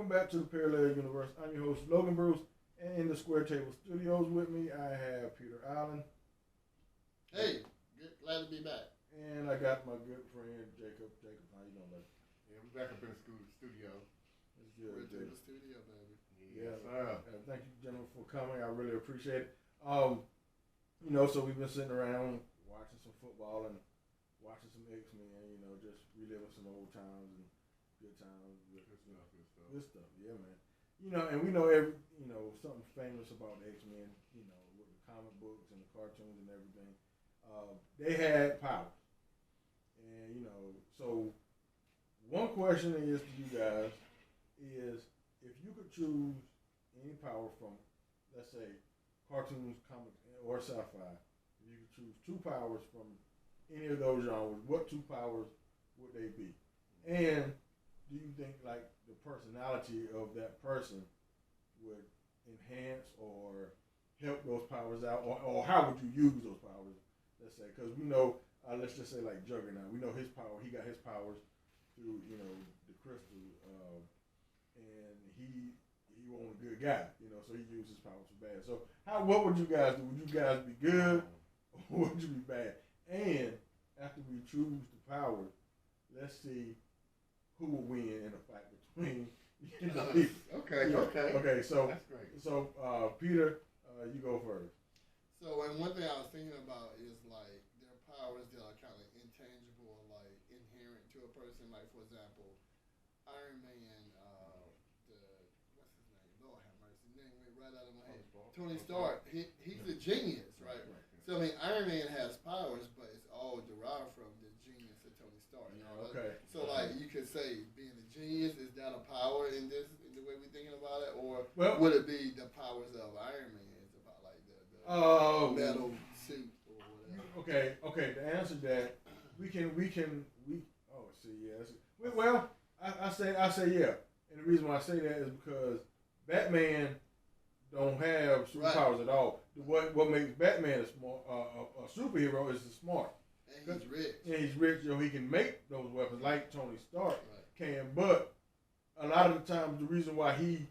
Welcome back to the Parallel Universe. I'm your host, Logan Bruce, and in the Square Table Studios with me, I have Peter Allen. Hey, glad to be back. And I got my good friend, Jacob. Jacob, how you doing, buddy? Yeah, we're back up in the studio. It's good. We're in the studio, baby. Yeah, sir. thank you, gentlemen, for coming. I really appreciate it. So we've been sitting around watching some football and watching some X-Men, just reliving some old times and good times. Good stuff, yeah, man. And we know something famous about X-Men, with the comic books and the cartoons and everything. They had powers. And, so one question is to you guys is if you could choose any power from, let's say, cartoons, comics, or sci-fi, if you could choose two powers from any of those genres, what two powers would they be? And do you think, like, the personality of that person would enhance or help those powers out? Or how would you use those powers, let's say? Because we know, let's just say, like, Juggernaut. We know his power. He got his powers through, the crystal. And he wasn't a good guy, so he used his powers for bad. So what would you guys do? Would you guys be good or would you be bad? And after we choose the powers, let's see who will win in a fight between the people. Okay. So that's great. So Peter, you go first. So, and one thing I was thinking about is like their powers that are kind of intangible, like inherent to a person. Like for example, Iron Man. What's his name? Lord have mercy. His name went right out of my head. Tony Stark. He's a genius, right? So I mean, Iron Man has powers, but it's all derived from the genius of Tony Stark. Okay. So like you could say, being a genius, is that a power in the way we're thinking about it, or would it be the powers of Iron Man? It's about like the metal suit or whatever. Okay. To answer that, we can. Oh, see, yes. Well, I say yeah, and the reason why I say that is because Batman don't have superpowers at all. What makes Batman a superhero is he's smart. And he's rich. And he's rich, he can make those weapons like Tony Stark can. But a lot of the times, the reason why he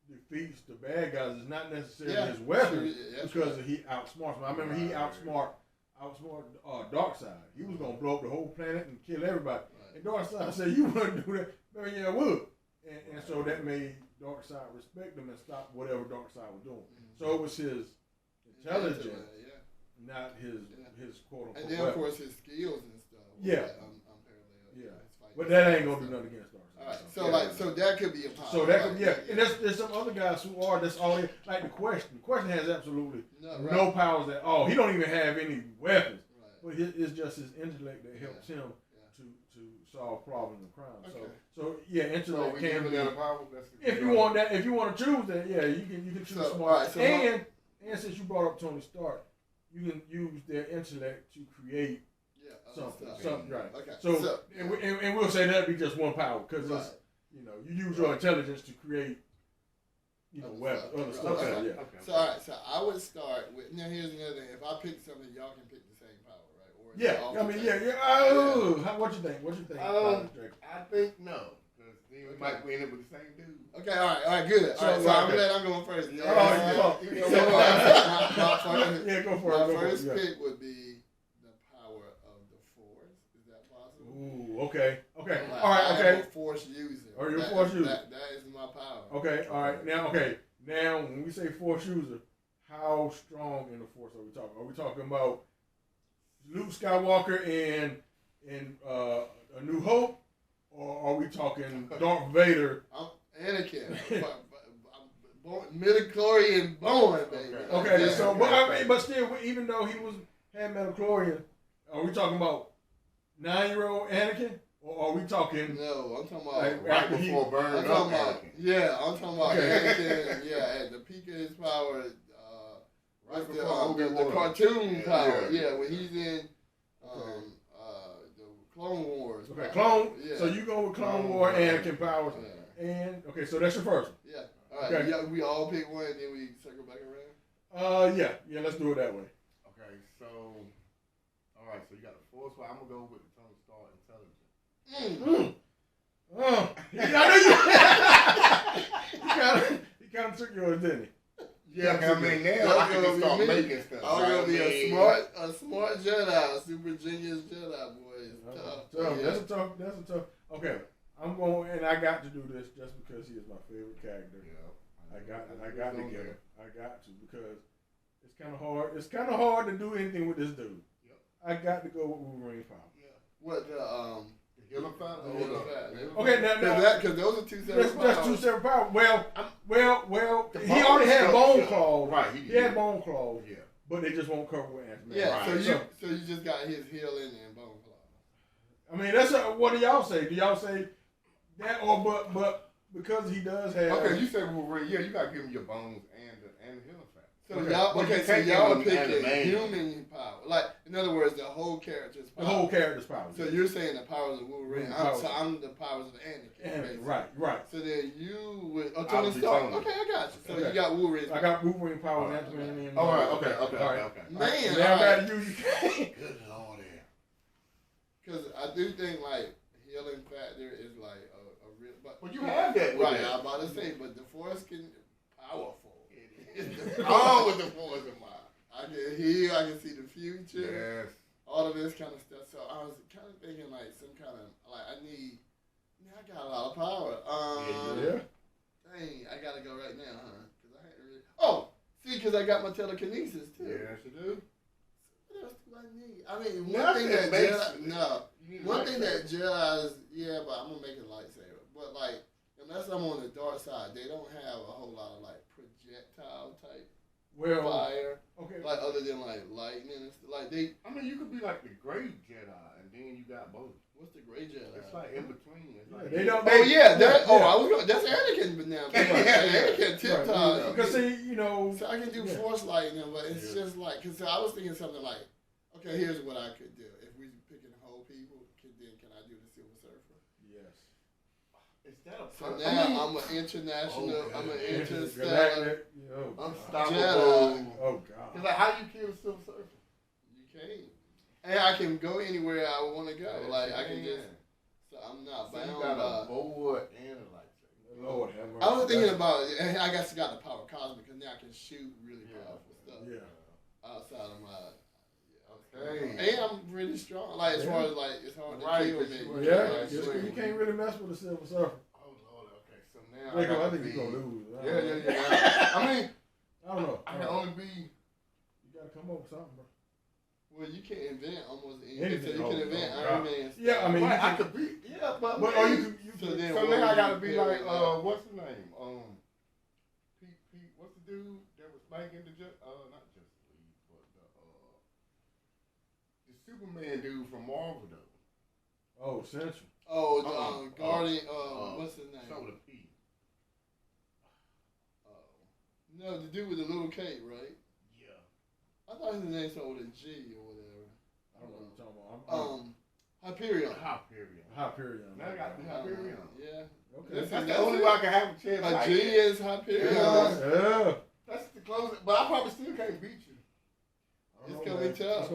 defeats the bad guys is not necessarily his weapons, because he outsmarts them. I remember he outsmart Darkseid. He was gonna blow up the whole planet and kill everybody. Right. And Darkseid said, "You wouldn't do that." Maybe I would. And so that made Darkseid respect him and stop whatever Darkseid was doing. Mm-hmm. So it was his intelligence, not his quote unquote. And then of course his skills and stuff. Unparalleled. But that ain't gonna do nothing against Darkseid. All right. So that could be a power. So that could and there's some other guys who are that's all like the Question. The Question has absolutely no powers at all. He don't even have any weapons. Right. But it's just his intellect that helps him to solve problems and crimes. Okay. So intellect can be. If you want that, if you want to choose that, you can choose smart. And since you brought up Tony Stark, you can use their intellect to create something, right? Okay. So and we'll say that'd be just one power because it's you use your intelligence to create weapons, other stuff. Okay. So all right, so I would start with here's another thing. If I pick something, y'all can pick the same power, right? Or what you think? I think no. We might win it with the same dude. Okay, all right, good. So I'm going first. Go for it. My first pick would be the power of the Force. Is that possible? Ooh, okay. All right, I'm a Force user. Or you're a Force user. That is my power. Okay, all right. Now, when we say Force user, how strong in the Force are we talking? Are we talking about Luke Skywalker in A New Hope? Or are we talking Darth Vader? I'm Anakin. Midichlorian born, baby. Okay, but still, even though he had midichlorian, are we talking about 9-year-old Anakin? Or are we talking? No, I'm talking about right before burning up Anakin. I'm talking about Anakin. At the peak of his power, right before the cartoon power. When he's in. Clone Wars. Okay, Clone. Yeah. So you go with Clone War, Anakin powers, and so that's your first one. Yeah. All right. Okay. We all pick one, and then we circle back around. Yeah. Let's do it that way. Okay. So, all right. So you got the Force. I'm gonna go with the Tony Stark intelligence. I knew you. yours, didn't he? Yeah, I mean now I can just start making stuff. I'm gonna be a smart Jedi, super genius Jedi boy. It's tough. That's a tough. Okay, I'm going, and I got to do this just because he is my favorite character. Yeah, I got to get him. I got to because it's kind of hard. It's kind of hard to do anything with this dude. Yep. I got to go with Wolverine power. Yeah. What the healing power? Okay, now because those are two separate powers. That's two separate powers. Well. He already had bone claws. Right. He had bone claws. Yeah. But they just won't cover with Ant-Man. Yeah. Right. So you just got his healing and bone claws. I mean, that's what do y'all say? Do y'all say that or but because he does have? Okay, you said Wolverine. Yeah, you got to give him your bones and the healing factor. So y'all are picking human power. Like, in other words, the whole character's power. The whole character's power. So you're saying the powers of Wolverine. I'm the powers of Anakin. Right. So then you would... Oh, Tony Stark. Okay, I got you. So you got Wolverine. I got Wolverine power and Ant-Man. All right, okay. Man, now I got to use you. Good Lord. Because I do think, like, healing factor is, like, a real... But you have that. Right, I'm about to say, but the Force can... Powerful. All with the Force in mind. I can heal, I can see the future. Yes. All of this kind of stuff. So I was kind of thinking like some kind of, like I got a lot of power. Dang, I got to go right now, huh? Cause I hadn't really, because I got my telekinesis too. Yes, you do. What else do I need? I mean, one thing that Jedi's, but I'm going to make it lightsaber. But like, unless I'm on the dark side, they don't have a whole lot of like projectile type fire. Okay. Like other than like lightning and stuff. Like I mean, you could be like the gray Jedi, and then you got both. What's the gray Jedi? It's like in between. It's like they don't. That's Anakin, but now Anakin tip top. Because see, so I can do force lightning, but it's just like because I was thinking something like, okay, here's what I could do if we picking whole people. Can I do the Silver Surfer? Yes. Is that a so now I'm an international. I'm an interstellar. Unstoppable. Oh God. It's like how you kill the Silver Surfer? You can't. And I can go anywhere I want to go. Like I can just. So I'm not bound. You got a board and a lightsaber. Lord, I was thinking about it. I guess I got the power of cosmic because now I can shoot really powerful stuff. Yeah. Outside of my. Okay. And I'm really strong. Like as far as like it's hard to kill me. Yeah. You can't really mess with the Silver Surfer. Oh Lord. Okay. So now I think you're gonna lose. Yeah. I mean, I don't know. I can only be. You gotta come up with something, bro. Well, you can invent almost anything. So you can invent Iron Man. Yeah, I mean, I could be. Yeah, but you so now I gotta be like what's the name? Pete. What's the dude that was making the not Justice League, but the Superman dude from Marvel though. Oh, Central. Oh, Guardian. What's his name? Start with a P. No, the dude with the little cape, right? Yeah. I thought his name started with a G or whatever. I don't know what you're talking about. Hyperion. Hyperion. Now I got the Hyperion. Yeah. Okay. That's the only way I can have a chance. A G is Hyperion. Yeah. That's the closest. But I probably still can't beat you. It's gonna be tough.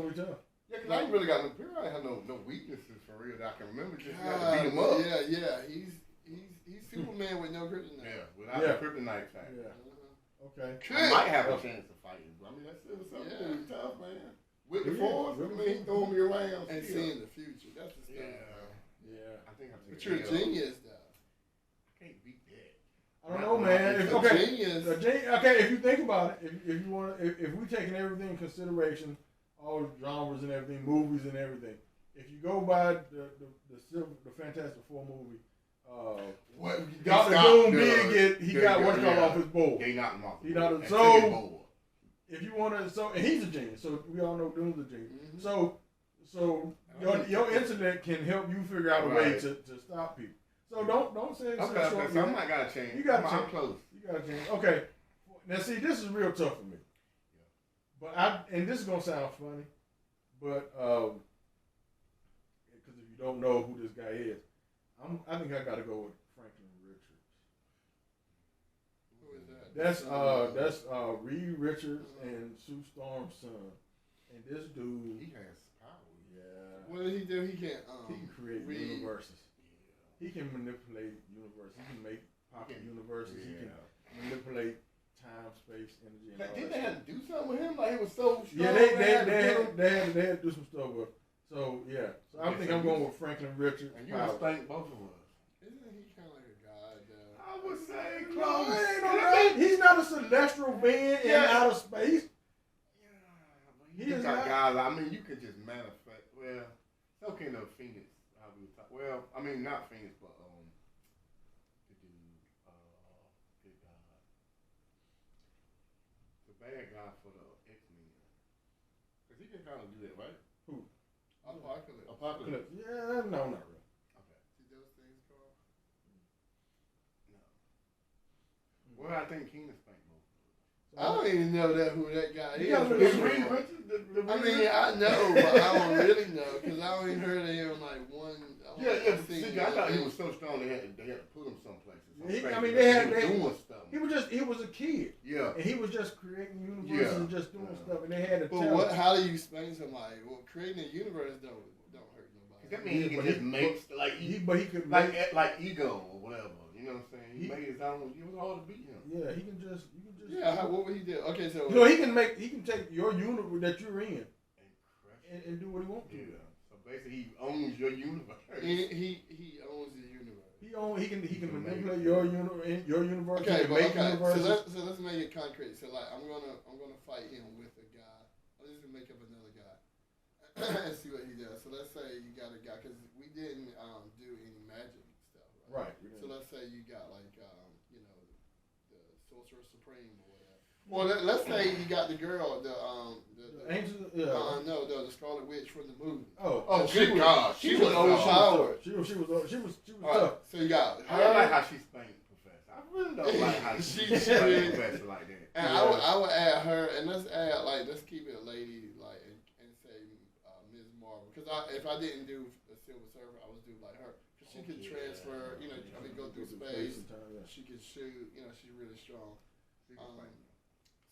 Yeah, because I ain't really got no I ain't have no weaknesses for real that I can remember. Just got to beat him up. Yeah. He's Superman with no kryptonite. Yeah, without the kryptonite fact. Yeah. Okay. I might have a chance to fight him. I mean, that's still something tough, man. With the Force, I mean, he throwing me around. And seeing the future. That's the stuff. Yeah. I think I'm But you're a genius, though. I can't beat that. I don't know, man. Genius. Okay, if you think about it, if you want, if we taking everything in consideration, all genres and everything, movies and everything, if you go by the Fantastic Four movie, Dr. Doom got what's called off his board. They knocked him off. So if you want to, and he's a genius. So we all know Doom's a genius. Mm-hmm. So your internet can help you figure out a way to stop people. So don't say it's okay. So I might gotta change. You gotta change. I'm close. You gotta change. Okay. Now see, this is real tough for me. But and this is gonna sound funny, but because if you don't know who this guy is, I think I gotta go with Franklin Richards. Who is that? That's Reed Richards and Sue Storm's son. And this dude, he has power. Yeah. What did he do? He can create universes. Yeah. He can manipulate universes. He can make pocket universes. Yeah. He can manipulate time, space, energy, and Like, all didn't that they stuff. have to do something with him? Like, he was so strong. Yeah, they had to do some stuff with him. So, yeah. So I think I'm going with Franklin Richards. And you would think both of us. Isn't he kind of like a god, though? I would say No, close. it ain't no God. He's not a celestial being in outer space. Yeah, he is got guys. I mean, you could just manifest. Well, it's okay to Phoenix. How we talk. Well, I mean, not Phoenix, but the dude, good God, the bad guy for the X-Men. Cause he can kind of do that, right? Who? Apocalypse. Yeah, no, not really. Okay. See those things, Carl? No. Well, I think Keenan spanked both. I don't even know who that guy is. Yeah, The Reed Richards. I mean, I know, but I don't really know because I only heard of him like one. Yeah. See, I thought he was so strong they had to put him someplace. He was a kid. Yeah. And he was just creating universes and just doing stuff, and they had to But tell how do you explain somebody? Well, creating a universe don't hurt nobody. That means he can just make like ego or whatever. You know what I'm saying? He made his own. It was hard to beat him. Yeah, he can just. Yeah, what would he do? Okay, so he can take your universe that you're in and do what he wants to. Yeah. So basically, he owns your universe. He owns the universe. He can manipulate your universe. Okay, universe. So let's make it concrete. So like I'm gonna fight him with a guy. I'm just gonna make up another guy and see what he does. So let's say you got a guy because we didn't do any magic stuff, right? Right. So let's say you got like the Sorcerer Supreme or whatever. Well, let's say you got the girl, the Angel. No, the Scarlet Witch from the movie. She was overpowered. She was tough. Right, so you got her. I don't like how she spanked Professor. I really don't like how she spanked Professor like that. And I would add her, and let's keep it a lady, like, and say Ms. Marvel, because if I didn't do a Silver Surfer, I would do like her, because she could transfer, go through space. She could shoot, she's really strong.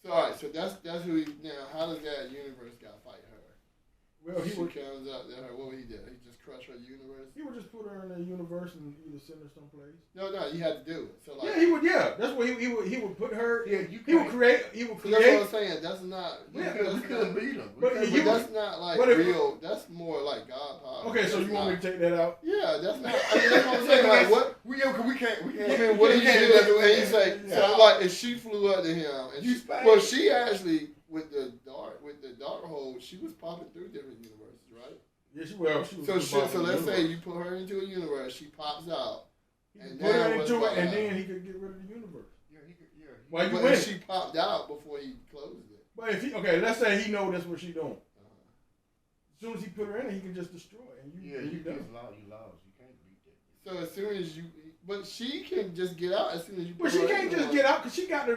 So all right, so that's who he. Now, how does that universe guy fight her? Well, comes up to her. What would he do? He just crush her universe? He would just put her in a universe and either send her someplace. No, you had to do it. So like, he would. Yeah, that's what he would put her. Yeah, he would create. He would create. That's what I'm saying. That's not. We couldn't beat him. But that's not like real. That's more like God power. Okay, so you want me to take that out? Yeah, that's not. I mean, that's what I'm saying. Like what? We can't. I mean, what do you do? And he's like, so like, if she flew up to him, and she actually with the dark hole, she was popping through different universes, right? Yeah, she was. So let's say you put her into a universe, she pops out, and put her into it, and then he could get rid of the universe. Yeah, he could. Yeah. Why you win? She popped out before he closed it. But if let's say he knows that's what she's doing. As soon as he put her in it, he can just destroy it. And you lost. You can't beat that. So as soon as but she can just get out as soon as you. But she can't just get out because she got to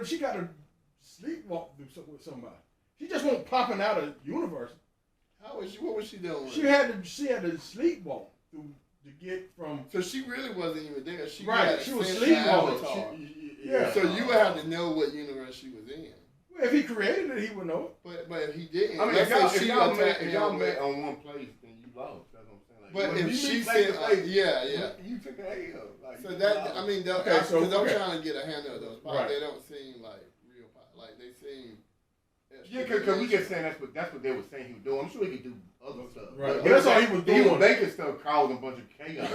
sleepwalk with somebody. She just won't popping out of universe. How was she? What was she doing? She had to sleepwalk to get from. So she really wasn't even there. She was sleepwalking. Yeah. So you would have to know what universe she was in. Well, if he created it, he would know it. But if he didn't, I mean, if y'all met on one place, then you lost. That's what I'm saying. But if she said, you took a L. Like, so that I mean, because I'm trying to get a handle of those. Right. They don't seem like real. Like they seem. Yeah, because we just saying that's what they were saying he was doing. I'm sure he could do other stuff. Right. But that's all he was doing. He was making stuff causing a bunch of chaos.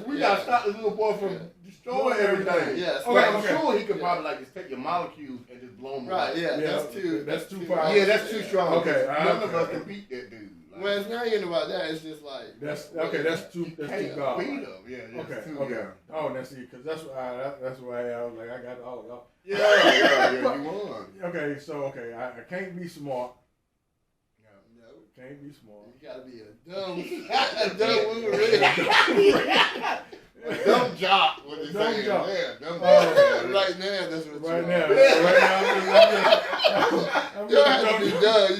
We gotta stop this little boy from destroying everything. Yes. I'm sure he could probably just take your molecules and just blow them away. Yeah. That's too powerful. Yeah, that's too strong. Okay. None of us can beat that dude. Well, it's not even about that. It's just like that's too God. Beat him. Yeah. Okay. Oh, that's it. Because that's why I was like, I got all y'all. Yeah, you won. Okay, so I can't be smart. No. Can't be smart. You gotta be a dumb jock. What they saying? Jock. Yeah, dumb jock. Right now, that's what right now. I'm you don't have to be dumb.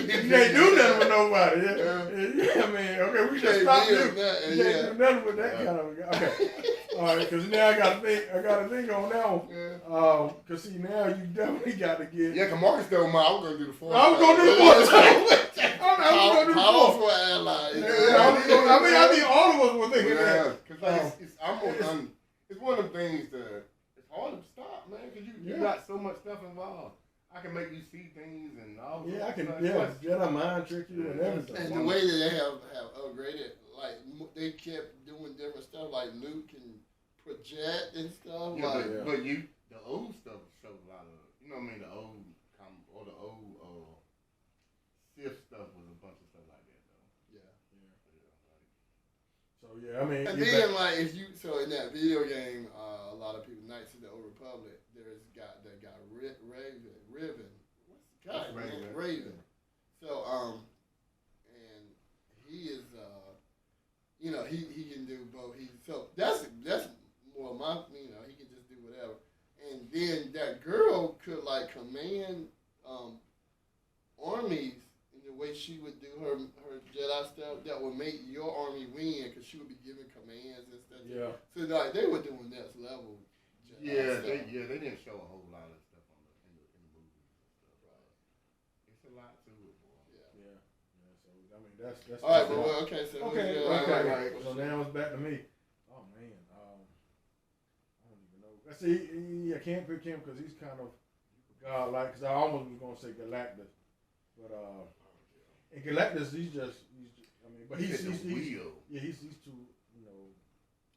You can't do nothing with nobody. Yeah, I mean, okay, we just stop you. You can't do nothing with that kind of. Okay. All right, because now I got to think on that one. Because see, now you definitely got to get. Yeah, because Marcus told me I was going to do the fourth. I was going to do the fourth. Powerful ally. I mean, all of us were thinking that. Because it's almost it's one of the things that it's all the stop, man, because you got so much stuff involved. I can make you see things and all. Yeah, I can. Jedi mind trick you and everything. And the way that they have upgraded, like they kept doing different stuff. Like Luke can project and stuff. Yeah, but the old stuff showed a lot of, you know what I mean, the old Sith stuff was a bunch of stuff like that though. Yeah. So I mean, and then like if you in that video game, a lot of people, Knights of the Old Republic, there's got that guy Riven. What's the guy? Raven. So and he is he can do both. So that's more of my, he can just do whatever. And then that girl could like command armies in the way she would do her Jedi stuff that would make your army win, because she would be giving commands and stuff. Yeah. So like they were doing next level Jedi stuff. They didn't show a whole lot of stuff in the movies and stuff. Right. It's a lot to it, boy. Yeah. So I mean that's all right. But okay. So right. So now it's back to me. Oh man. I don't even know. See, I can't pick him because he's kind of godlike. Because I almost was gonna say Galactus, but and Galactus, he's but he's too,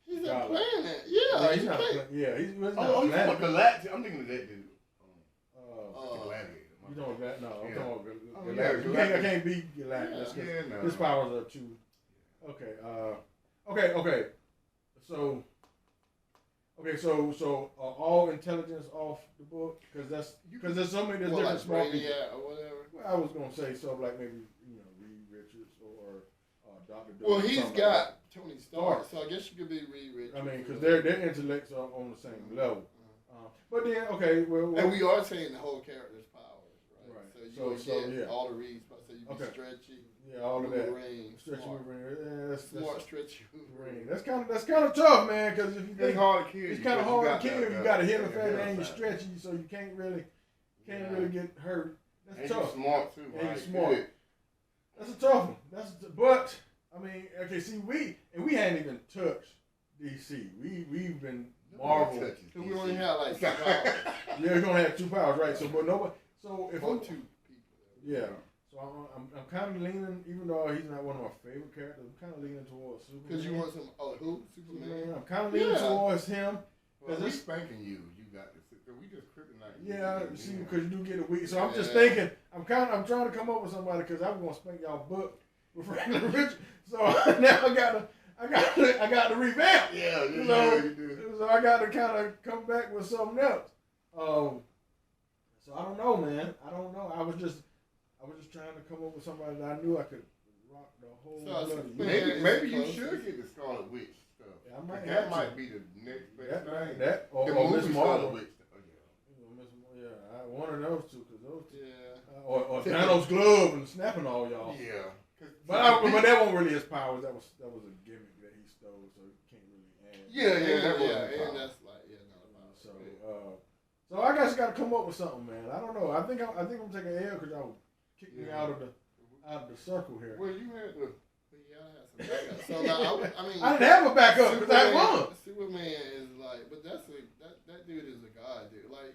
He's not playing it. Yeah, he's not playing. Yeah, he's not playing. Galactus. I'm thinking of that dude. Gladiator. You don't that? No, I'm talking about Galactus. I can't beat Galactus because his powers are too. Okay. So all intelligence off the book, because there's so many different like smart people. Or whatever. Well, I was gonna say something like maybe Reed Richards or Dr. Well, he's got Tony Stark, so I guess you could be Reed Richards. I mean, because their intellects are on the same level. But then, and we are saying the whole character's powers, right? So you get all the Reeds, so you be stretchy. Yeah, all of that. Stretchy Wolverine. Smart, stretchy Wolverine. That's kind of tough, man. Because if you think hard to kill, it's kind of hard to kill. You got a hit effect and you're stretchy, so you can't really get hurt. That's tough. You're smart too. And you're smart. That's a tough one. But I mean, see, we hadn't even touched DC. We've been Marvel. Because we only have like 2 powers. Yeah, we're gonna have 2 powers, right? So, but nobody. So if I'm 2 people. Yeah. So I'm kind of leaning, even though he's not one of my favorite characters, I'm kind of leaning towards Superman. Because you want some, who? Superman? I'm kind of leaning towards him. Well, we spanking you. You got this. We just kryptonite. Yeah, see, because you do get a week. So I'm just thinking, I'm trying to come up with somebody, because I'm gonna spank y'all butt with Franklin Richards. So now I got to revamp. Yeah, you do. So I got to kind of come back with something else. So I don't know, man. I don't know. I was just trying to come up with somebody that I knew I could rock the whole. Maybe you should get the Scarlet Witch stuff. Yeah, that might be the next best thing. That or Miss Marvel. Yeah, one of those two, because those. Yeah. Or Thanos' glove and snapping all y'all. Yeah. But that wasn't really his powers. That was a gimmick that he stole, so he can't really add. And that's like So I guess I got to come up with something, man. I don't know. I think I'm taking L because y'all kicked me out of the circle here. Well, you had to. You gotta have some backup. So now, I mean, I didn't have a backup because I won. Superman is like, but that dude is a god, dude. Like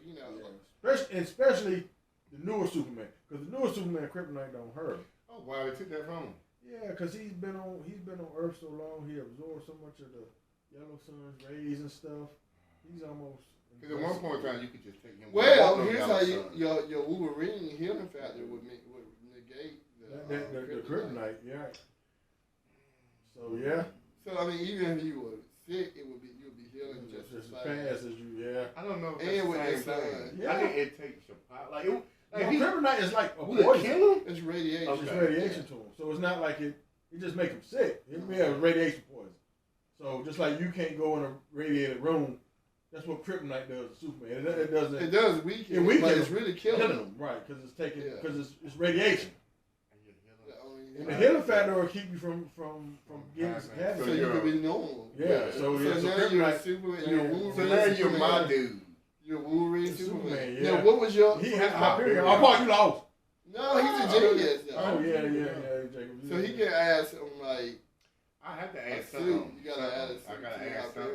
Especially the newer Superman, because the newer Superman kryptonite don't hurt. Oh wow, they took that from him. Yeah, because he's been on Earth so long, he absorbed so much of the yellow sun's rays and stuff. He's almost. Because at one point in time, you could just take him. Well, here's how your Wolverine healing factor would negate the kryptonite. Yeah. So yeah. So I mean, even if you were sick, you'd be healing just as fast as you. Yeah. I don't know. And with the sun. Yeah. I think it takes your power. Kryptonite is like a poison. Kill him? It's radiation. It's radiation to him. So it's not like it just make him sick. It have radiation poison. So just like you can't go in a radiated room. That's what kryptonite does to Superman. It doesn't. It does weaken him, but it's really killing him. Right, because it's radiation. And the healing factor will keep you from getting heavy. So you could be normal. Yeah. So now you're Superman. You're Wolverine. So now you're my dude. You're Wolverine Superman. Yeah. Now what was your? He had Hyperion. I thought you lost. No, he's a genius. Oh yeah, Jacob. So he can add something like. I have to add something. You gotta add something. I gotta add something.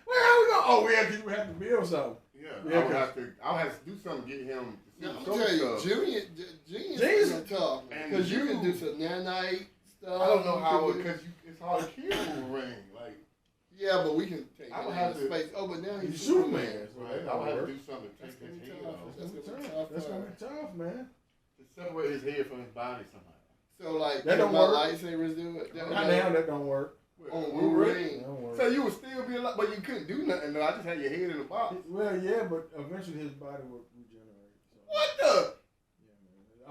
Where are we going? Oh, yeah, because you have to build something. Yeah, I would have to do something to get him. I'm gonna tell you, Genius is tough because you can do some nanite stuff. I don't know how because it's hard to kill Wolverine. Like, yeah, but we can take I would him have into to. space. Oh, but now he's Superman. So right. I would have to do something to That's take gonna his be head tough. off. That's gonna be tough, man. To separate his head from his body somehow. So like, that don't my work. lightsabers do it. Not now, that don't work. On Wolverine. So you would still be alive, but you couldn't do nothing though. I just had your head in the box. Well, yeah, but eventually his body will regenerate. So. What the? Yeah,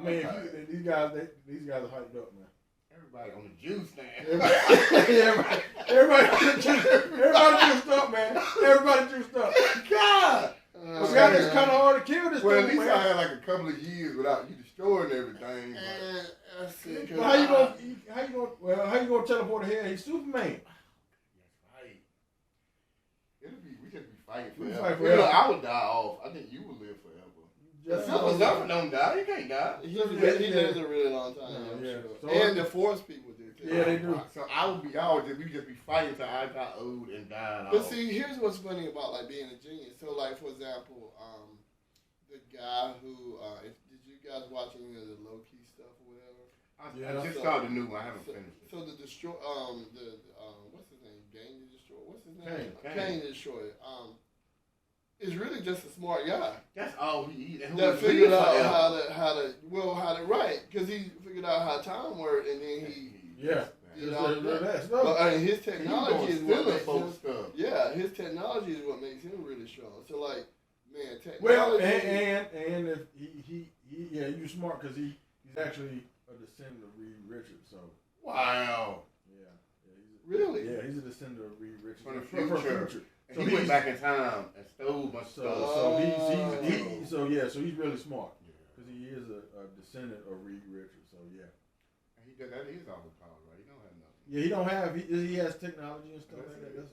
man. I mean, these guys are hyped up, man. Everybody on the juice stand. Everybody juiced up, man. Everybody juiced up. God. It's kind of hard to kill this well, thing, at least man. I had like a couple of years without you destroying everything. Well, how you gonna teleport ahead? He's Superman. That's right. We just be fighting We forever. fight forever. I would die off. I think you would live forever. Silver don't die. He can't die. He lives a really long time. Yeah. Sure. And the Force people do too. Yeah, they do. So we just be fighting till I got old and died. But see, here's what's funny about like being a genius. So like for example, the guy who did you guys watch any of the low key stuff or whatever? I just started the new one. I haven't finished it. So the what's his name? Gain the Destroyer. What's his name? Kane the Destroyer. Is really just a smart guy. That's all he that figured out how to write because he figured out how time worked and then he but his technology is what makes him stuff. Yeah, his technology is what makes him really strong. So like, man, technology. Well, and if he you're smart because he's actually a descendant of Reed Richards. So wow. Really? Yeah, he's a descendant of Reed Richards from the future. So he went back in time and stole a bunch of stuff. So he's really smart because he is a descendant of Reed Richards. So yeah. And that is all the power, right? He don't have nothing. Yeah, he don't have. He has technology and stuff like that.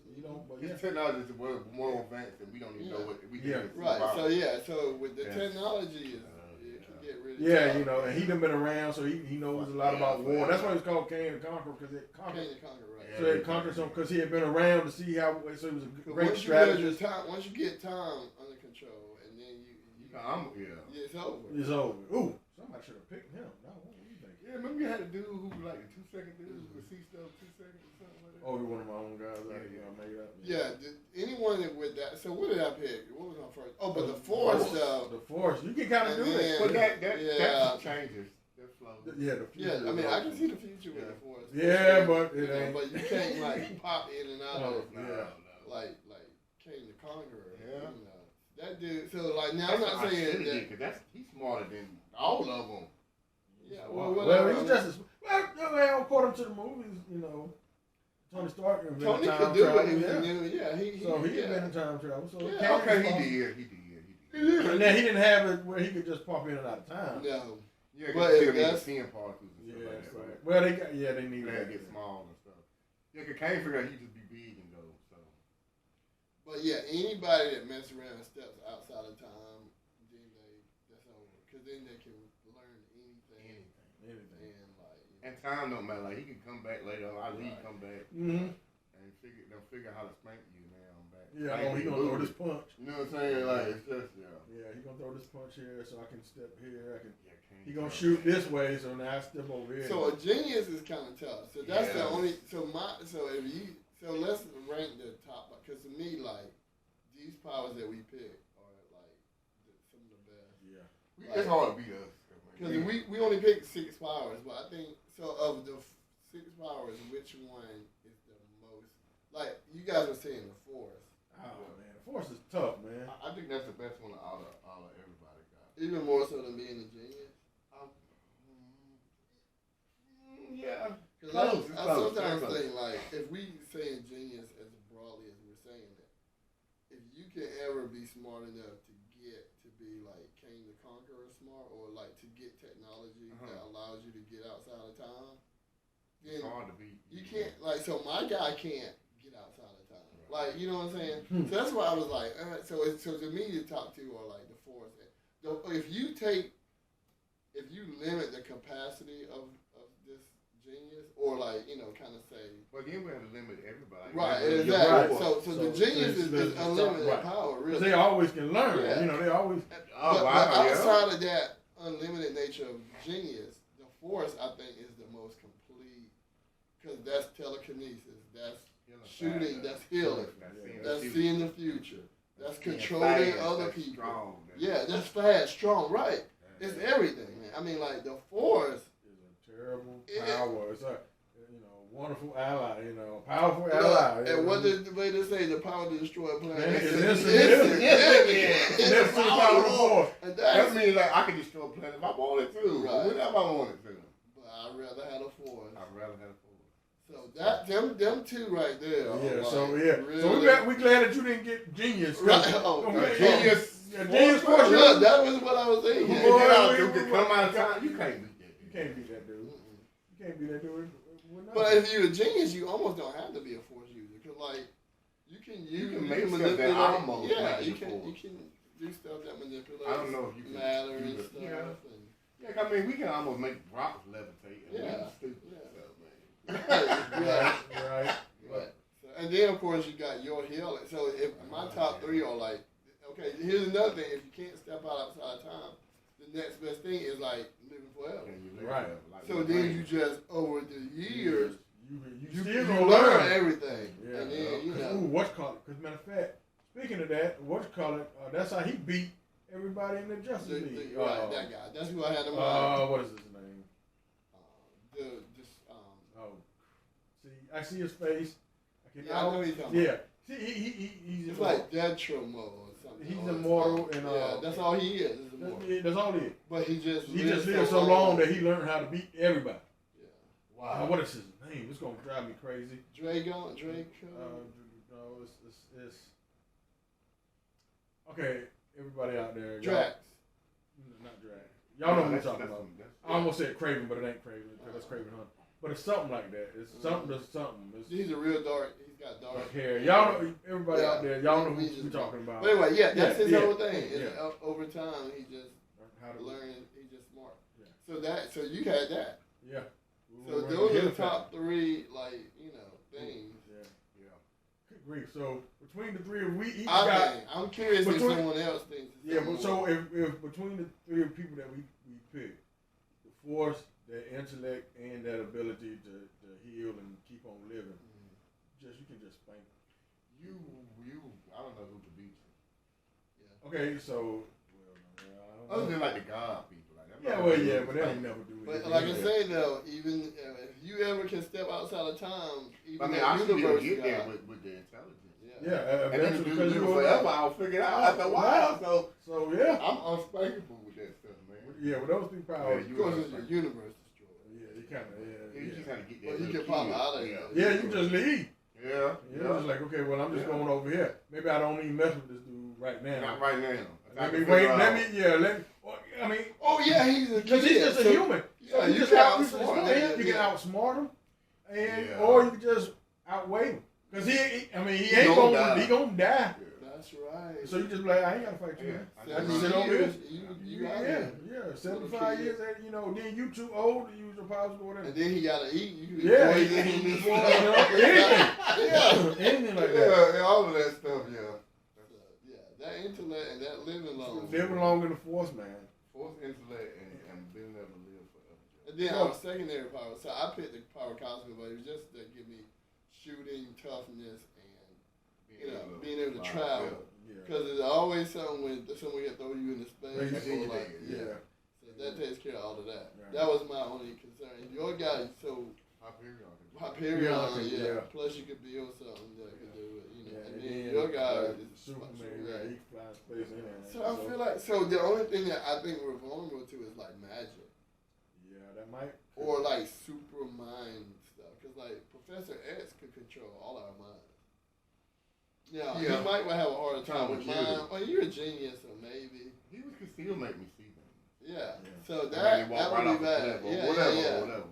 But his technology is more advanced than we don't even know what we can. Right. So with the technology, it can get really. Yeah, and he done been around, so he knows a lot about war. That's why he's called Kane the Conqueror because it conquered. Kane the Conqueror, right? So it conquered him because he had been around to see how. So he was a great strategist. Once you get time under control, and then it's over. It's over. Ooh, somebody should have picked him. No, what do you think? Yeah, remember you had a dude who was like a 2-second dude who would see stuff 2 seconds or something like that. Oh, you're one of my own guys. I made up. Yeah, anyone with that. So what did I pick? What was my first? Oh, but the Force. The Force. You can kind of do that. But that changes. Yeah, I mean, I can see the future with the Force. Yeah, but it ain't. But you can't like pop in and out of it. No. Like Kane the Conqueror. Yeah. That dude. So like now I'm not saying that because he's smarter than all of them. Yeah. Well, he's just as well. According to the movies, Tony Stark invented Tony time could do travel. it if he knew. Yeah, he invented time travel. So he did. And then he didn't have it where he could just pop in and out of time. No. Yeah, but that's 10 particles and stuff like that, right? Well, they need to get small and stuff. Yeah, because Kane figured out he'd just be big and go, so. But yeah, anybody that messes around and steps outside of time, then that's over. Because then they can learn anything. And time don't matter. Like, he can come back later on. Come back. Mm-hmm. And they'll figure out how to spank you now. Back. Yeah, he gonna throw this punch. You know what I'm saying? Like, it's just, Yeah, he gonna throw this punch here so I can step here. He gonna shoot this way, so now I step over here. So a genius is kind of tough. So that's the only. So let's rank the top because to me, like these powers that we pick are like some of the best. Yeah, it's hard to beat us because we only picked 6 powers, but I think so of the 6 powers, which one is the most? Like you guys were saying, the Force. Oh man, the Force is tough, man. I think that's the best one out of everybody got. Even more so than being a genius. Yeah. Because I sometimes think, like, if we say genius as broadly as we're saying it, if you can ever be smart enough to get to be like Kane the Conqueror smart, or like to get technology that allows you to get outside of time, then it's hard to beat. You can't, like, so my guy can't get outside of time. Right. Like, you know what I'm saying? So that's why I was like, so to me, the top 2 are like the Force. If you limit the capacity of this genius, or like kind of say. Well, then we have to limit everybody. Right, exactly. Right. So the genius is unlimited power, really. They always can learn. Yeah. They always. But outside of that unlimited nature of genius, the force I think is the most complete because that's telekinesis, that's shooting, that's healing, that's seeing the future, that's controlling other people. Strong, that's fast, strong, right? It's everything, man. I mean, like the force is a terrible power. It's a wonderful ally, powerful ally. And what did they say? The power to destroy a planet. It's the power of the force. That means like I can destroy a planet if I wanted to. Right. Whenever I wanted to. But I'd rather have a force. So them two right there. Yeah. Like, So really, we glad that you didn't get genius. Right. Genius. Genius force. Look, that was what I was thinking. come out of time. You can't beat that. You can't beat that dude. You can't beat that dude. But if you're a genius, you almost don't have to be a force user. Cause like you can make manipulate. stuff that almost you can do stuff that manipulates. I don't know if you can matter and stuff. Yeah, I mean we can almost make rocks levitate. Stupid stuff, man. Right. So, and then of course you got your healing. So if my top three are like, okay, here's another thing. If you can't step outside of time, the next best thing is like living forever. Right. So then you just over the years you still gonna learn everything. Yeah. And then Ooh, what's called? Because matter of fact, speaking of that, what's called? That's how he beat everybody in the Justice League. Right, that guy. That's who I had in mind. What is his name? See, I see his face. I know he's talking about. See, he's it's like Detromo or something. He's immortal, and that's all he is. That's all he is. But he just lived so long that he learned how to beat everybody. Yeah. Wow. Now, what is his name? It's gonna drive me crazy. Draco. No, it's okay. Everybody out there. Drax. Not Drax. Y'all know what I'm talking about. I almost said Craven, but it ain't Craven. That's Craven Hunt. But it's something like that. It's something to something. He's a real dark. He's got dark hair. Y'all know, everybody out there, y'all know who we're talking about. But anyway, that's his whole thing. Over time, he just learned. He's just smart. Yeah. So you had that. Yeah. So those are the top three, things. Yeah. Good grief. So between the three, we each I'm curious if someone else thinks. Yeah, but so if between the three people that we picked, the force, that intellect, and that ability to heal and keep on living, you can just spank them. I don't know who to beat you. Yeah. Okay, so other than like the God people. But they ain't never do it. But like I say though, even if you ever can step outside of time, even I should get there with the intelligence. Yeah, and then because you forever, I'll figure it out after a while. So I'm unspeakable with that stuff, man. Yeah, with those three powers, of course, it's your universe destroyed. Yeah, you kind of You just gotta get that. Well, you can pop out of it. Yeah, you just leave. Yeah. You're just like, okay, well, I'm just going over here. Maybe I don't even mess with this dude right now. Not right now. Let me. I mean, he's just a human. Yeah, you can outsmart him, or you can just outweigh him. Because he ain't gonna die. That's right. So you just be like, I ain't gotta fight you. I can sit over here. You 75 years. Then you too old to use your powers or whatever. And then he gotta eat. Anything like that. Yeah, all of that stuff. That intellect and that living long. Living long in the force, man. Force, intellect, and being able to live forever. And then our secondary power. So I picked the power cosmic, but it was just to give me shooting, toughness, and being able to travel. Because there's always something when someone can throw you into space. So that takes care of all of that. Right. That was my only concern. Your guy is so Hyperion, Plus you could build something that could do it. And then your guy is Superman. He flies space in there. So I feel like the only thing that I think we're vulnerable to is like magic. Yeah, that might. Or like super mind stuff, because like Professor X could control all our minds. He might have a harder time with mine. Well, you're a genius, so maybe he could still make me see things. Yeah. So that would be bad. Whatever.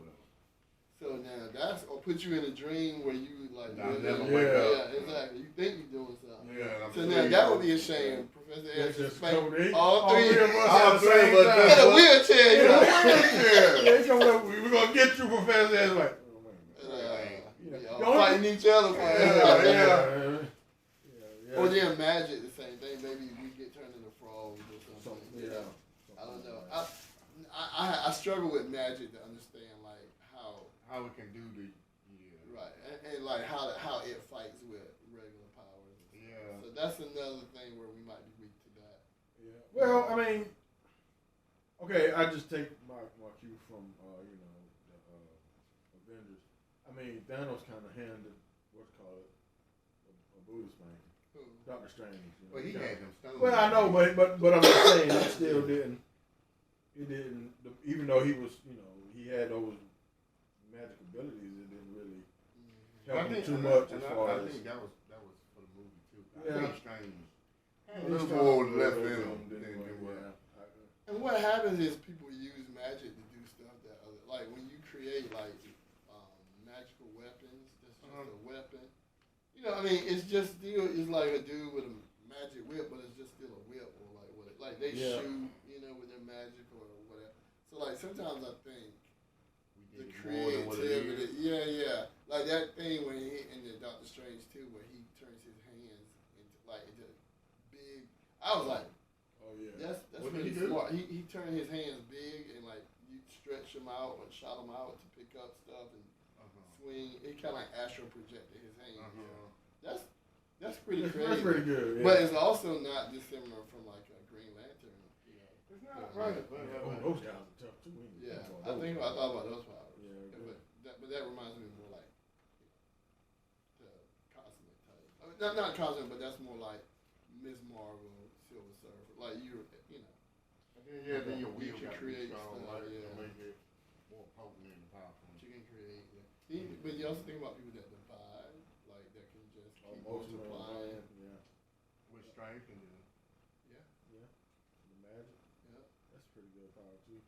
So now or put you in a dream where you like. Exactly. You think you're doing something. So now that would be a shame. Professor Yeah, X just spank cover it. all three of us All at the three same of us time. In a wheelchair, you know. Yeah, he come up, we're gonna get you, Professor X. Like, Y'all fighting each other. Yeah. Or then Magic, the same thing. Maybe we get turned into frogs or something. Yeah. I don't know. I struggle with Magic to understand like how it can do the right and like how it fights with regular powers. Yeah. So that's another thing where we might be weak to that. Yeah. Well, I mean, okay, I just take my cue from the Avengers. I mean, Thanos kind of handed what's called a booty spanking. Doctor Strange. Well, he had them stones. Well, I know, but I'm just saying it still didn't. It didn't. Even though he was, he had those magic abilities, it didn't really help him too much as far as. I think that was for the movie too. Yeah. I think Strange had a little more left in him than what. And what happens is people use magic to do stuff that like when you create like magical weapons, that's just a weapon. I mean, it's just still, it's like a dude with a magic whip, but it's just still a whip or like what like they shoot, with their magic or whatever. So like sometimes I think the creativity, like that thing when he in the Doctor Strange too, where he turns his hands into big. I was like, oh yeah, that's really smart. He turned his hands big and like you stretch them out and shot them out to pick up stuff and swing. It kind of like astral projected his hands. That's pretty creative. That's pretty good. Yeah. But it's also not dissimilar from like a Green Lantern. It's not right. Those guys are tough too. Yeah, I thought about those powers. Yeah, but that reminds me more like the cosmic type. I mean, not cosmic, but that's more like Miss Marvel, Silver Surfer. Like you're. Then your wheel can create stuff. Make it more potent and powerful. You can create. Yeah. But you also think about people that divide, like that can just keep multiplying. With strength and then. The magic. Yeah. That's pretty good power too.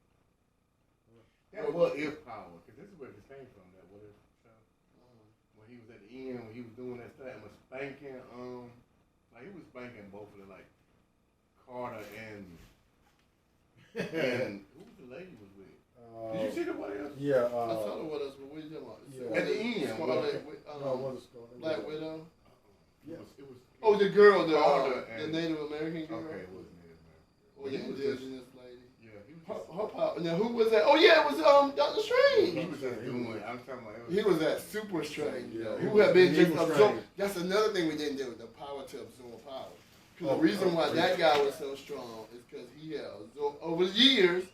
That what if power? Because this is where this came from. That what if show. When he was at the end, when he was doing that stuff, and was spanking. Like he was spanking both of them, like Carter and who was the lady was with? Did you see the what else? Yeah. I saw the what else, but what are you talking about? Yeah. At the end. Black Widow. Yeah. It was. Oh, the girl, the Native American girl. Okay, it was Native American. Or the indigenous lady. Yeah, he was. Her power. Now who was that? Oh yeah, it was Doctor Strange. He was just doing. I'm talking about. He was that super strange. Yeah. Who had been just absorbed. That's another thing we didn't do. The power to absorb power. Because the reason why that guy was so strong is because he had absorbed over the years.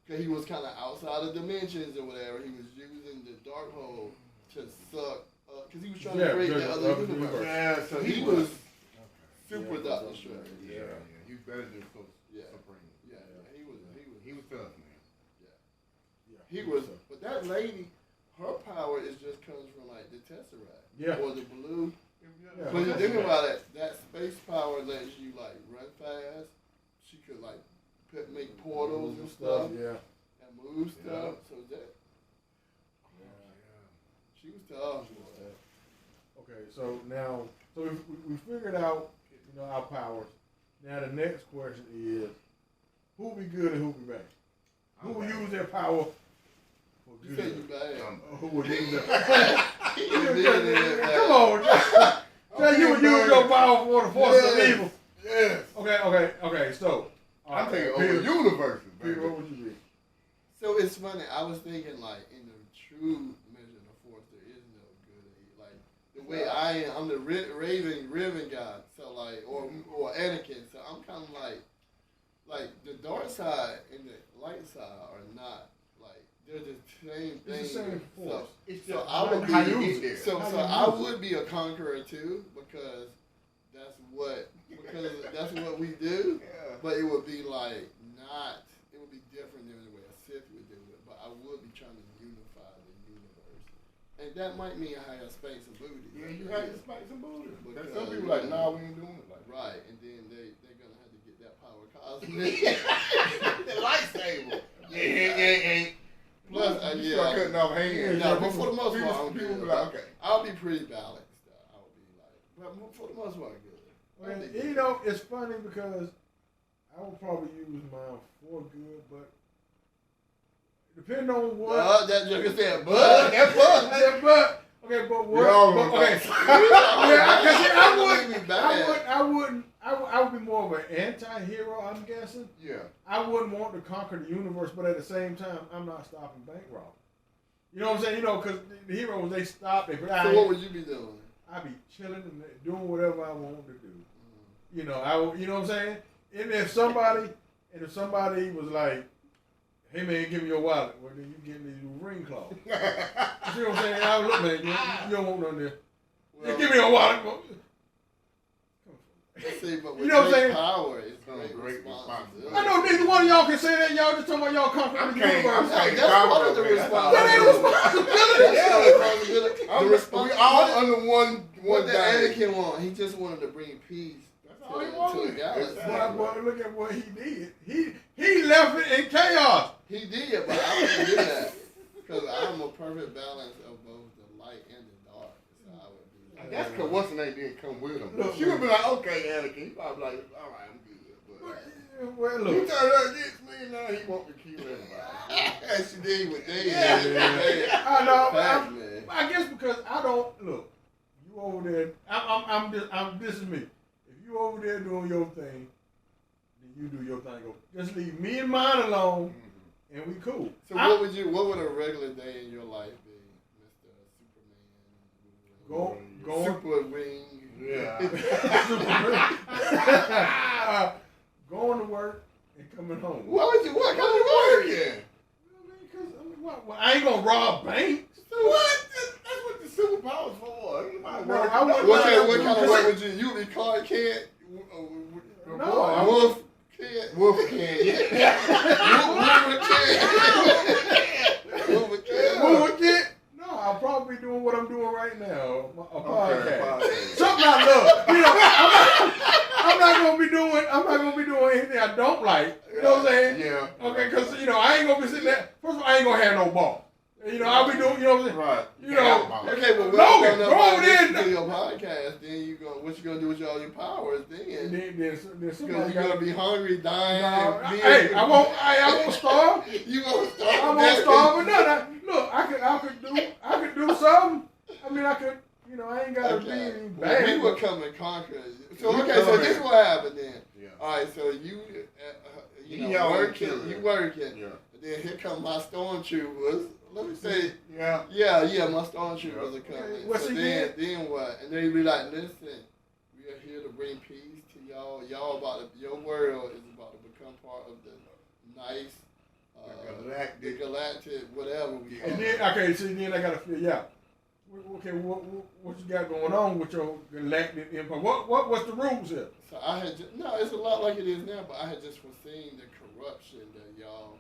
Because he was kind of outside of dimensions or whatever. He was using the dark hole to suck. Because he was trying to create the other universe. Yeah, so he was super Doctor Strange. Yeah. He was better than Supreme. Yeah. He was tough, man. Yeah. He was. But that lady, her power just comes from like the Tesseract. Yeah. Or the blue. Yeah. But you think about it, that space power lets you like run fast. She could like make portals and stuff. Yeah. And move stuff. So that. She was tough. Okay, so now, we figured out, our powers. Now the next question is, who will be good and who will be bad? Who will use their power for good? You said you bad. Who will use their power? Come on, Jay, you would use your power for the force of evil. Yes. Okay, so. I'm thinking over universes, Peter, what would you be? So it's funny, I was thinking like, in the true measure of force, there is no good and evil. Like, the way I am, I'm the Raven guy, so like, or Anakin, so I'm kind of like the dark side and the light side are not, like, they're the same thing. It's the same force. So I would be, so I would be a conqueror too, because that's what we do, but it would be like, it would be different than the way a Sith would do it, but I would be trying to unify the universe. And that might mean I have space and booty. Yeah, you have to space and booty. But some people like, nah, we ain't doing it like that. Right, and then they're going to have to get that power cosmic. The lightsaber. Yeah. Plus, you start cutting off hands. No, but for the most part, people be like, okay. I'll be pretty balanced. I would be like, but for the most part, good. And, you know, it's funny because I would probably use mine for good, but depending on what. That Joker said, but. Okay, but what? Okay. I would be more of an anti-hero, I'm guessing. Yeah. I wouldn't want to conquer the universe, but at the same time, I'm not stopping bank robbery. You know what I'm saying? You know, because the heroes, they stop. So what would you be doing? I'd be chilling and doing whatever I want to do. Mm-hmm. You know, you know what I'm saying? And if somebody was like, hey man, give me your wallet, well then you get me your ring claw. You see what I'm saying? I look, man, you don't want nothing there. Well, give me your wallet. See, but with you know what I'm saying? Power is great responsibility. I know neither one of y'all can say that. Y'all just talking about y'all conquering the universe. That's part of the responsibility. That ain't responsibility. The responsibility. We all under one. What did Anakin want? He just wanted to bring peace. That's all he wanted. To the galaxy. Well, look at what he did. He left it in chaos. He did, but I wouldn't do that because I'm a perfect balance of both the light and the dark. So I would do that. That's because what's the name didn't come with him. She would be like, okay, Anakin. He probably like, all right, I'm good. But well, look. You turned out against me, now he want to kill everybody. Yes, she did with David. Yeah. I know. I guess because I don't look. You over there. This is me. If you over there doing your thing, then you do your thing. Just leave me and mine alone, and we cool. So what would a regular day in your life be, Mr. Superman? Go. Super wing. Yeah. Going to work and coming home. Why would you work? How you work? Yeah. I ain't gonna rob banks. What? That's what the superpower's for. What kind of work would you? You be Clark Kent? No, Wolf Kent. Wolf Kent. Wolf Kent. No, I'll probably be doing what I'm doing right now. A podcast. Something I love. You know, I'm not gonna be doing anything I don't like. You know what I'm saying? Yeah. Okay, because you know I ain't gonna be sitting there. First of all, I ain't gonna have no ball. You know, I'll be doing. You know what I'm saying? Right. You know. Okay, but Logan, go on in. To your podcast, then what you gonna do with all your powers? Then somebody gonna be hungry, dying. Hey, I won't starve. You won't starve. I won't starve or nothing. Look, I could do something. I mean, I could. You know, I ain't gotta be any bad. We would come and conquer. So so this is what happened then. Yeah. All right, so you working. Yeah. But then here come my stormtroopers. Let me say, yeah, my stormtroopers are coming. What's so then what? And they be like, listen, we are here to bring peace to y'all. Your world is about to become part of the nice, the galactic, whatever we call it. Okay, so then I gotta figure out. Okay, what you got going on with your galactic empire? What's the rules here? So it's a lot like it is now, but I had just foreseen the corruption that y'all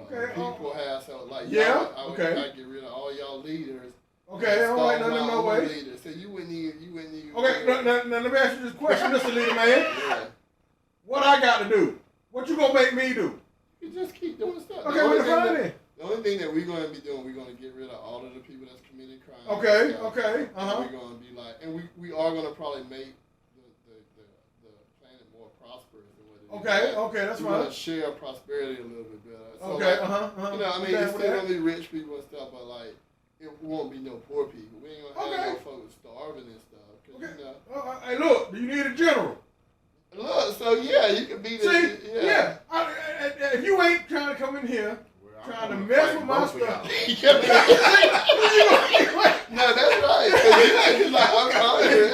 people have. So like I would get rid of all y'all leaders. Okay, all right, no way. Leaders. So you wouldn't even. Okay, now let me ask you this question, Mr. Leader Man. Yeah. What I got to do? What you gonna make me do? You just keep doing stuff. Okay, what the fun then? The only thing that we're going to be doing, we're going to get rid of all of the people that's committing crime. Okay. We're going to be like, and we are going to probably make the planet more prosperous than what it is. Okay, that's fine. We're going to share prosperity a little bit better. So You know, I mean, it's still going to be rich people and stuff, but like, it won't be no poor people. We ain't going to have no folks starving and stuff. You know, hey, look, do you need a general? Look, so you can be the... if you ain't trying to come in here, trying to mess with my stuff. No, that's right. You're like, I'm hungry.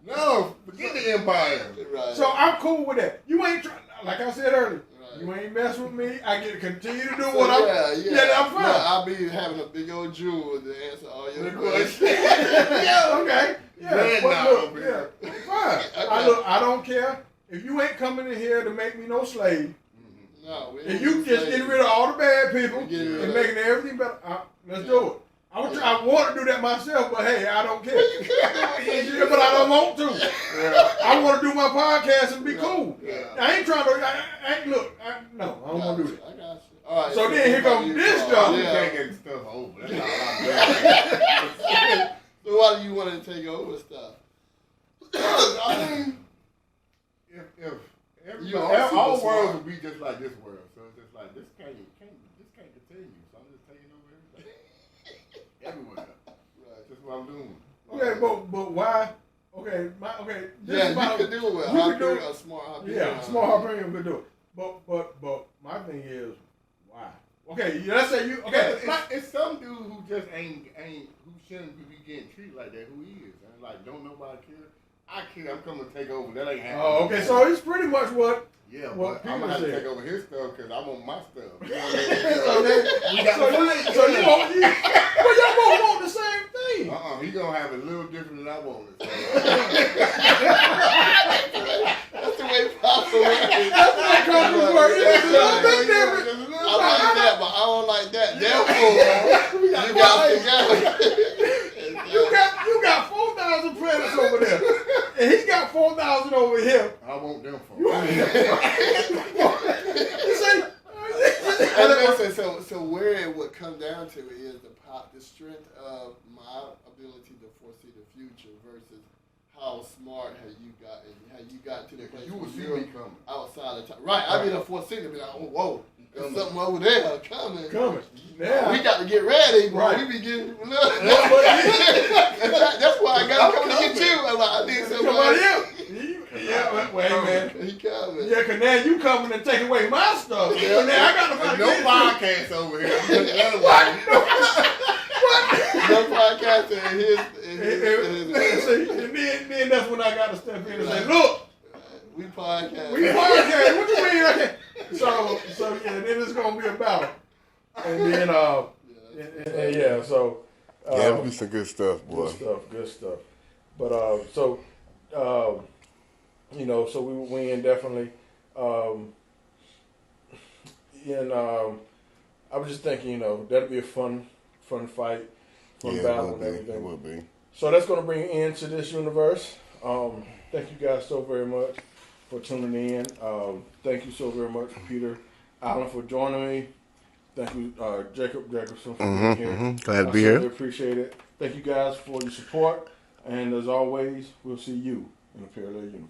No, forget the empire. Right. So I'm cool with that. You ain't trying, like I said earlier, you ain't messing with me. I get to continue to do what I'm I'm fine. No, I'll be having a big old jewel to answer all your questions. Okay. Fine. Okay. I don't care. If you ain't coming in here to make me no slave, no, and you just getting rid of all the bad people and making everything better, let's do it. I want to do that myself, but hey, I don't care. You can. But I don't want to. Yeah. I want to do my podcast and be cool. Yeah. I ain't trying to. I don't want to do that. I got you. All right, so then here comes this job. You taking stuff over. That's all I'm doing. So why do you want to take over stuff? I mean, if all worlds would be just like this world, so it's just like this can't continue. So I'm just taking over everything, everywhere. Right, that's what I'm doing. Okay, but why? Okay, yeah, you could do it with a smart Hyperion. Yeah, smart Hyperion could do it. But my thing is, why? Okay, let's say you. Okay, it's some dude who just ain't who shouldn't be getting treated like that. Who he is, and like don't nobody care. I care. I'm coming to take over. That ain't happening. Oh, okay. So he's pretty much what. Yeah, what but I'm gonna have to take over his stuff because I want my stuff. You know so you want well, y'all both want the same thing. He gonna have it a little different than I want it. So. That's the way Papa works. That's the way Papa works. It's a little bit different. I like that, but I don't like that. Therefore, you got 4,000 planets over there, and he got 4,000 over here. I want them for. And listen, so where it would come down to is the strength of my ability to foresee the future versus how smart have you got to the place you would see you're me coming outside of time. Right, I mean a foresee to be like, oh whoa, there's something over there coming. Yeah. We got to get ready, bro. Right. We be getting that's why I gotta come to get you. I'm like, I need somebody else. Yeah, wait, man. He coming. Yeah, cause now you coming and take away my stuff. Yeah. Now I got to find no podcast over here. What? No podcast and his and then that's when I got to step in and say, look, we podcast. What you mean? Okay. So yeah, then it's gonna be a battle, and then so it'll be some good stuff, boy. Good stuff. But so we would win definitely. And I was just thinking, that'd be a fun fight, battle and everything. It would be. So that's going to bring an end to this universe. Thank you guys so very much for tuning in. Thank you so very much, Peter Allen, for joining me. Thank you, Jacobson, for being here. Glad to be here. I appreciate it. Thank you guys for your support. And as always, we'll see you in a parallel universe.